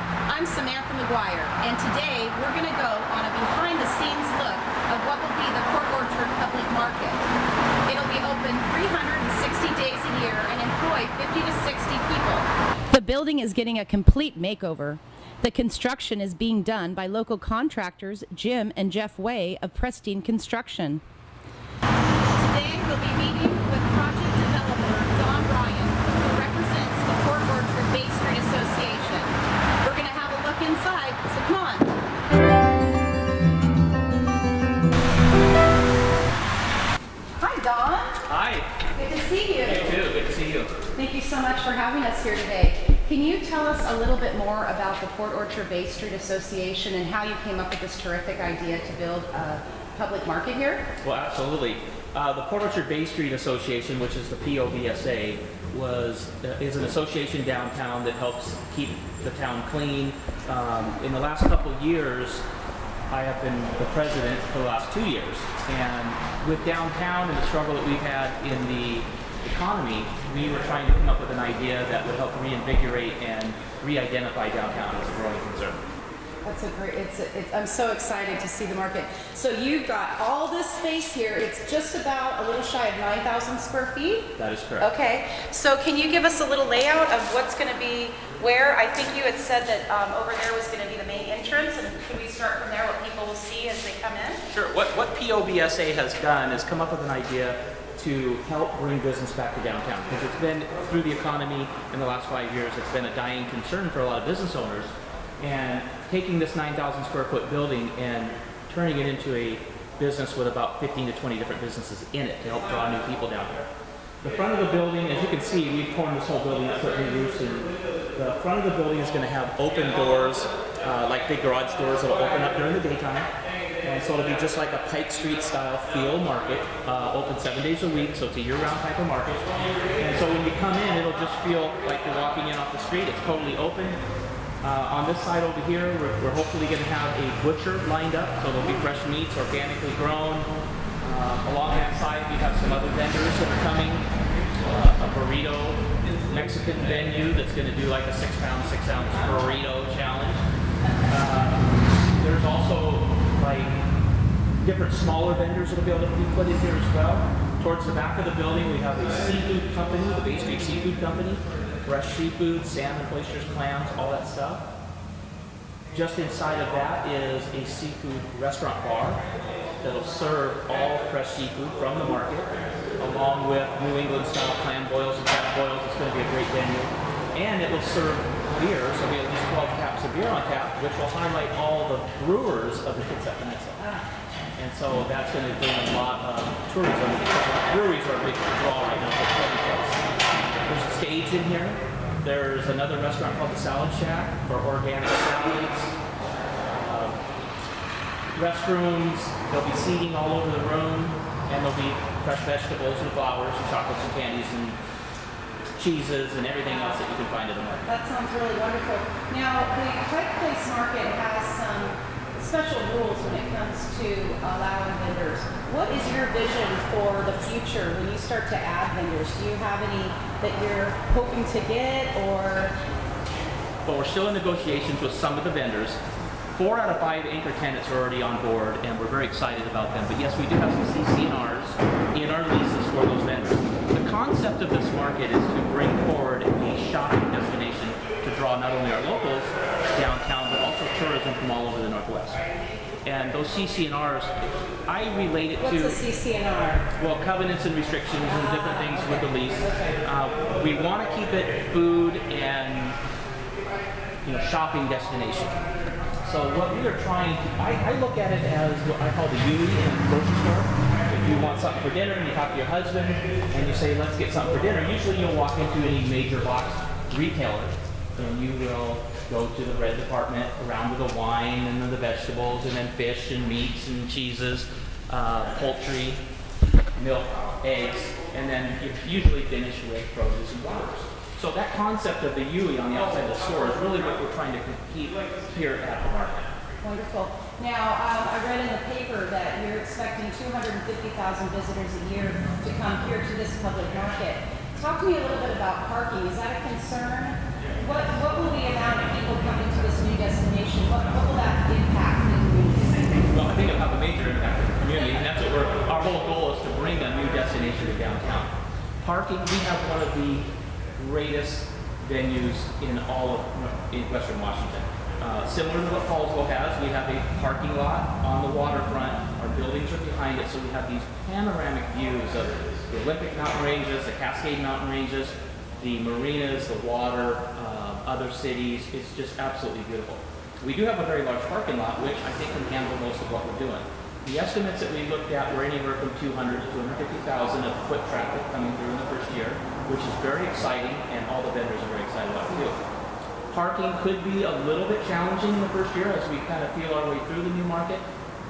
I'm Samantha McGuire, and today we're going to go on a behind-the-scenes look of what will be the Port Orchard Public Market. It'll be open 360 days a year and employ 50 to 60 people. The building is getting a complete makeover. The construction is being done by local contractors Jim and Jeff Way of Prestine Construction. Today we'll be meeting with project developer Don Ryan, who represents the Port Orchard Bay Street Association. We're going to have a look inside, so come on. Hi, Don. Hi. Good to see you. You too. Good to see you. Thank you so much for having us here today. Can you tell us a little bit more about the Port Orchard Bay Street Association and how you came up with this terrific idea to build a public market here? Well, absolutely. The Port Orchard Bay Street Association, which is the POBSA, is an association downtown that helps keep the town clean. In the last couple of years, I have been the president for the last 2 years. And with downtown and the struggle that we've had in the economy, we were trying to come up with an idea that would help reinvigorate and re-identify downtown as a growing concern. That's a great, I'm so excited to see the market. So you've got all this space here. It's just about a little shy of 9,000 square feet? That is correct. Okay, so can you give us a little layout of what's going to be where? I think you had said that over there was going to be the main entrance, and could we start from there, what people will see as they come in? Sure. What POBSA has done is come up with an idea to help bring business back to downtown, because it's been, through the economy in the last 5 years, it's been a dying concern for a lot of business owners. And taking this 9,000 square foot building and turning it into a business with about 15 to 20 different businesses in it to help draw new people down here. The front of the building, as you can see, we've torn this whole building up, put new roofs in. The front of the building is going to have open doors, like big garage doors that will open up during the daytime. And so it'll be just like a Pike Street style field market, open 7 days a week, so it's a year-round type of market. And so when you come in, it'll just feel like you're walking in off the street. It's totally open. On this side over here, we're hopefully going to have a butcher lined up, so there'll be fresh meats, organically grown. Along that side, we have some other vendors that are coming. A burrito Mexican venue that's going to do like a 6-pound, 6-ounce burrito challenge. There's also like different smaller vendors that'll be able to be put in here as well. Towards the back of the building, we have a seafood company, the Bay Street Seafood Company. Fresh seafood, salmon, oysters, clams, all that stuff. Just inside of that is a seafood restaurant bar that'll serve all fresh seafood from the market, along with New England style clam boils and crab boils. It's going to be a great venue. And it will serve beer, so we have at least 12 taps of beer on tap, which will highlight all the brewers of the Kitsap Peninsula. And so that's going to bring a lot of tourism, because breweries are a big draw right now for the place. There's a stage in here. There's another restaurant called the Salad Shack for organic salads. Restrooms, there'll be seating all over the room, and there'll be fresh vegetables and flowers and chocolates and candies and cheeses and everything else that you can find in the market. That sounds really wonderful. Now, the Pike Place Market has some special rules when it comes to allowing vendors. What is your vision for the future when you start to add vendors? Do you have any that you're hoping to get, or? Well, we're still in negotiations with some of the vendors. 4 out of 5 anchor tenants are already on board, and we're very excited about them. But yes, we do have some CC&Rs in our leases for those vendors. The concept of this market is to bring forward a shopping destination to draw not only our locals downtown, but also tourism from all over the Northwest. And those CC&Rs, I relate it to... What's a CC&R? Well, covenants and restrictions and different things with the lease. We want to keep it food and shopping destination. So what we are trying to... I look at it as what I call the UE in a grocery store. If you want something for dinner and you talk to your husband and you say, let's get something for dinner, usually you'll walk into any major box retailer and you will go to the red department around with the wine and then the vegetables and then fish and meats and cheeses, poultry, milk, eggs, and then you usually finish with produce and flowers. So that concept of the UE on the outside of the store is really what we're trying to keep here at the market. Wonderful. Now, I read in the paper that you're expecting 250,000 visitors a year to come here to this public market. Talk to me a little bit about parking. Is that a concern? What will the amount of people coming to this think of how the major impact on the community, and that's what our whole goal is to bring a new destination to downtown. Parking, we have one of the greatest venues in all of in Western Washington. Similar to what Fallsville has, we have a parking lot on the waterfront. Our buildings are behind it, so we have these panoramic views of the Olympic mountain ranges, the Cascade mountain ranges, the marinas, the water, other cities. It's just absolutely beautiful. We do have a very large parking lot, which I think can handle most of what we're doing. The estimates that we looked at were anywhere from 200 to 250,000 of foot traffic coming through in the first year, which is very exciting, and all the vendors are very excited about it too. Parking could be a little bit challenging in the first year as we kind of feel our way through the new market,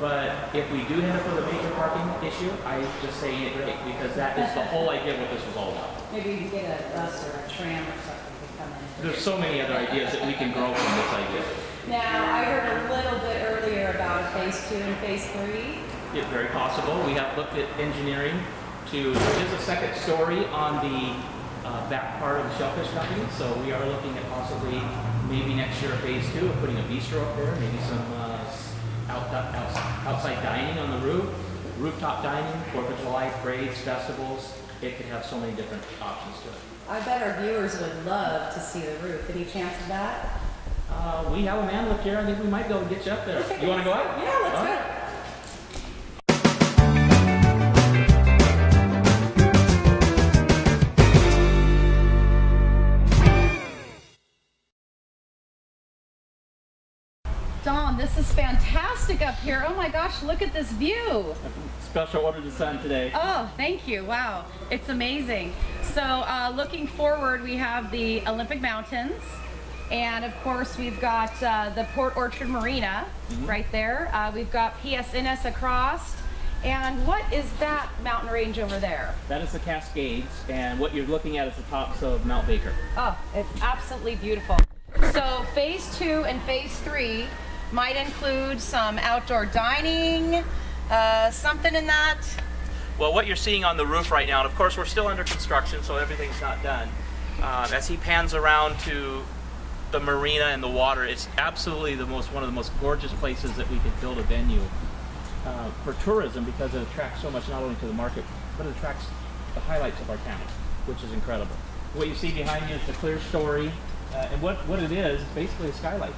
but if we do head up with a major parking issue, I just say ain't great, because that is the whole idea of what this was all about. Maybe you can get a bus or a tram or something to come in. There's so many other ideas that we can grow from this idea. Now, I heard a little bit earlier about phase 2 and phase 3. It's very possible. We have looked at engineering there is a second story on the back part of the Shellfish Company, so we are looking at possibly maybe next year phase 2 of putting a bistro up there, maybe some outside dining on the roof, rooftop dining, 4th of July parades, festivals. It could have so many different options to it. I bet our viewers would love to see the roof. Any chance of that? We have a man lift here. I think we might be able to get you up there. You want to go out? Yeah, let's go. Don, this is fantastic up here. Oh my gosh, look at this view. Special order to sun today. Oh, thank you. Wow, it's amazing. So looking forward, we have the Olympic Mountains. And of course, we've got the Port Orchard Marina right there. We've got PSNS across. And what is that mountain range over there? That is the Cascades, and what you're looking at is the tops of Mount Baker. Oh, it's absolutely beautiful. So phase 2 and phase 3 might include some outdoor dining, something in that. Well, what you're seeing on the roof right now, and of course we're still under construction, so everything's not done. As he pans around to the marina and the water, it's absolutely one of the most gorgeous places that we could build a venue for tourism, because it attracts so much not only to the market, but it attracts the highlights of our town, which is incredible. What you see behind you is the clear story, and what it is basically a skylight.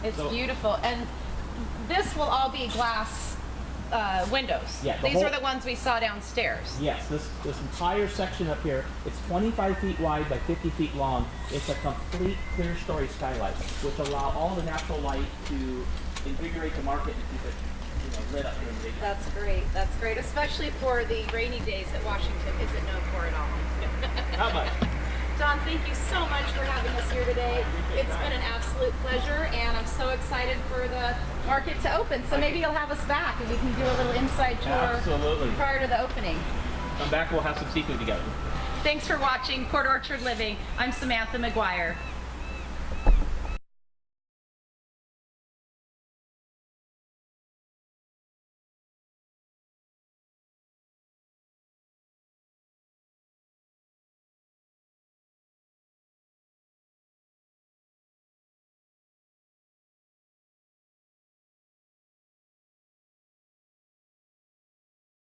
It's beautiful, and this will all be glass windows. Yeah, These are the ones we saw downstairs. Yes, this entire section up here, it's 25 feet wide by 50 feet long. It's a complete clear story skylight, which allow all the natural light to invigorate the market and keep it lit up during the day. That's great. That's great, especially for the rainy days that Washington isn't known for at all. How much? Don, thank you so much for having us here today. It's been an absolute pleasure, and I'm so excited for the market to open. So maybe you'll have us back and we can do a little inside tour. Absolutely. Prior to the opening. Come back, we'll have some seafood together. Thanks for watching Port Orchard Living. I'm Samantha McGuire.